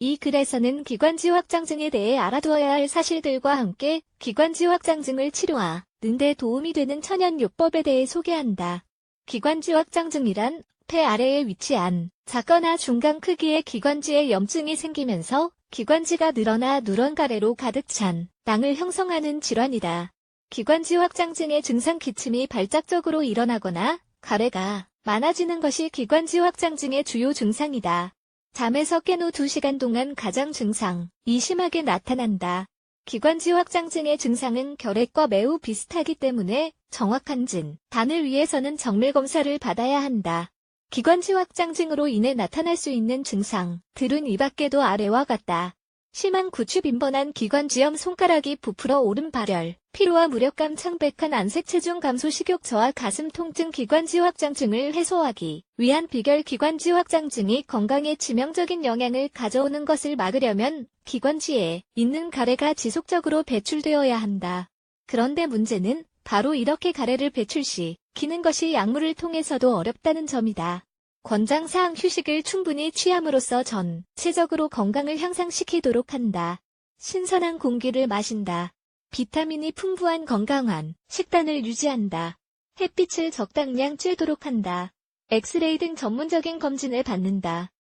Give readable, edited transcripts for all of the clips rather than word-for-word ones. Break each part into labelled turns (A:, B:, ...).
A: 이 글에서는 기관지 확장증에 대해 알아두어야 할 사실들과 함께 기관지 확장증을 치료하는 데 도움이 되는 천연요법에 대해 소개한다. 기관지 확장증이란 폐 아래에 위치한 작거나 중간 크기의 기관지에 염증이 생기면서 기관지가 늘어나 누런가래로 가득 찬 낭을 형성하는 질환이다. 기관지 확장증의 증상 기침이 발작적으로 일어나거나 가래가 많아지는 것이 기관지 확장증의 주요 증상이다. 잠에서 깬 후 2시간 동안 가장 증상이 심하게 나타난다. 기관지 확장증의 증상은 결핵과 매우 비슷하기 때문에 정확한 진단을 위해서는 정밀 검사를 받아야 한다. 기관지 확장증으로 인해 나타날 수 있는 증상들은 이 밖에도 아래와 같다. 심한 구취 빈번한 기관지염 손가락이 부풀어 오름 발열, 피로와 무력감 창백한 안색 체중 감소 식욕 저하 가슴 통증 기관지 확장증을 해소하기 위한 비결 기관지 확장증이 건강에 치명적인 영향을 가져오는 것을 막으려면 기관지에 있는 가래가 지속적으로 배출되어야 한다. 그런데 문제는 바로 이렇게 가래를 배출시키는 것이 약물을 통해서도 어렵다는 점이다. 권장사항 휴식을 충분히 취함으로써 전체적으로 건강을 향상시키도록 한다. 신선한 공기를 마신다. 비타민이 풍부한 건강한 식단을 유지한다. 햇빛을 적당량 쬐도록 한다. 엑스레이 등 전문적인 검진을 받는다.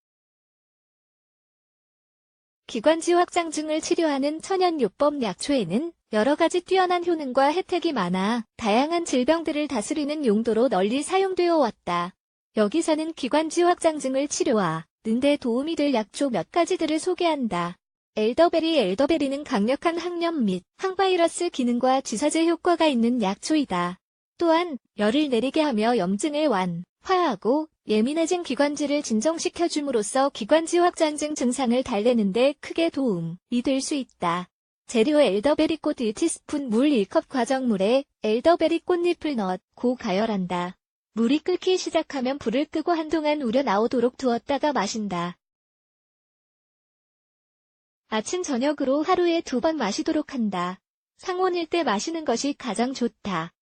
A: 기관지 확장증을 치료하는 천연요법 약초에는 여러 가지 뛰어난 효능과 혜택이 많아 다양한 질병들을 다스리는 용도로 널리 사용되어 왔다. 여기서는 기관지 확장증을 치료하는 데 도움이 될 약초 몇 가지들을 소개한다. 엘더베리는 강력한 항염 및 항바이러스 기능과 주사제 효과가 있는 약초이다. 또한 열을 내리게 하며 염증을 완화하고 예민해진 기관지를 진정시켜줌으로써 기관지 확장증 증상을 달래는 데 크게 도움이 될 수 있다. 재료 엘더베리 꽃 1티스푼 물 1컵 과정물에 엘더베리 꽃잎을 넣고 가열한다. 물이 끓기 시작하면 불을 끄고 한동안 우려 나오도록 두었다가 마신다. 아침 저녁으로 하루에 2번 마시도록 한다. 상온일 때 마시는 것이 가장 좋다.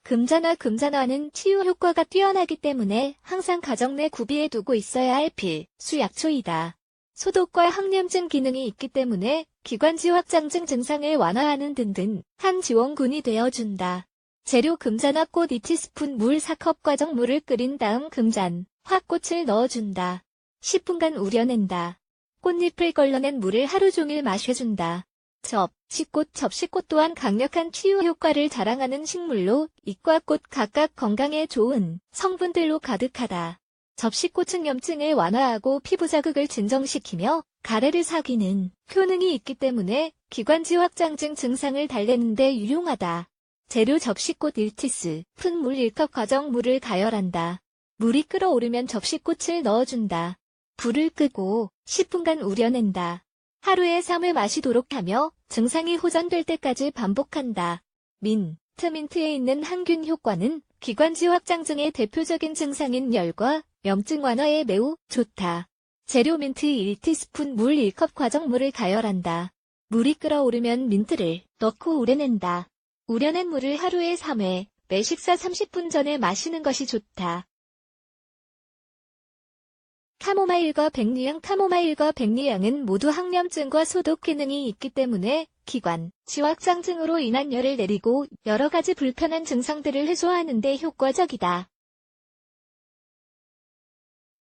A: 금잔화는 치유 효과가 뛰어나기 때문에 항상 가정 내 구비해 두고 있어야 할 필수 약초이다. 소독과 항염증 기능이 있기 때문에 기관지 확장증 증상을 완화하는 든든한 지원군이 되어준다. 재료 금잔화꽃 2티스푼 물 4컵 과정물을 끓인 다음 금잔화꽃을 넣어준다. 10분간 우려낸다. 꽃잎을 걸러낸 물을 하루 종일 마셔준다. 접시꽃 또한 강력한 치유 효과를 자랑하는 식물로 잎과 꽃 각각 건강에 좋은 성분들로 가득하다. 접시꽃은 염증을 완화하고 피부 자극을 진정시키며 가래를 삭이는 효능이 있기 때문에 기관지 확장증 증상을 달래는 데 유용하다. 재료 접시꽃 1티스푼 물 1컵 과정물을 가열한다. 물이 끓어오르면 접시꽃을 넣어준다. 불을 끄고 10분간 우려낸다. 하루에 3회 마시도록 하며 증상이 호전될 때까지 반복한다. 민트에 있는 항균 효과는 기관지 확장증의 대표적인 증상인 열과 염증 완화에 매우 좋다. 재료 민트 1티스푼 물 1컵 과정물을 가열한다. 물이 끓어오르면 민트를 넣고 우려낸다. 우려낸 물을 하루에 3회, 매 식사 30분 전에 마시는 것이 좋다. 카모마일과 백리향은 모두 항염증과 소독 기능이 있기 때문에 기관지 확장증으로 인한 열을 내리고 여러 가지 불편한 증상들을 해소하는 데 효과적이다.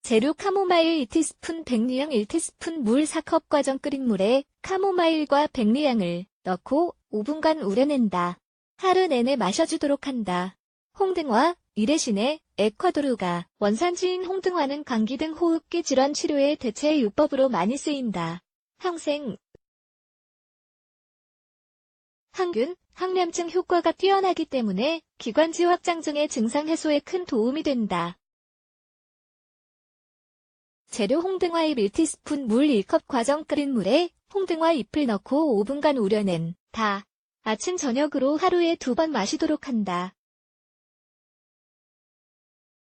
A: 재료 카모마일 2티스푼 백리향 1티스푼 물 4컵 과정 끓인 물에 카모마일과 백리향을 넣고 5분간 우려낸다. 하루 내내 마셔주도록 한다. 홍등화, 이레시네, 에콰도르가 원산지인 홍등화는 감기 등 호흡기 질환 치료의 대체 요법으로 많이 쓰인다. 항균, 항염증 효과가 뛰어나기 때문에 기관지 확장증의 증상 해소에 큰 도움이 된다. 재료 홍등화 잎 1티스푼 물 1컵 과정 끓인 물에 홍등화 잎을 넣고 5분간 우려낸다. 아침 저녁으로 하루에 2번 마시도록 한다.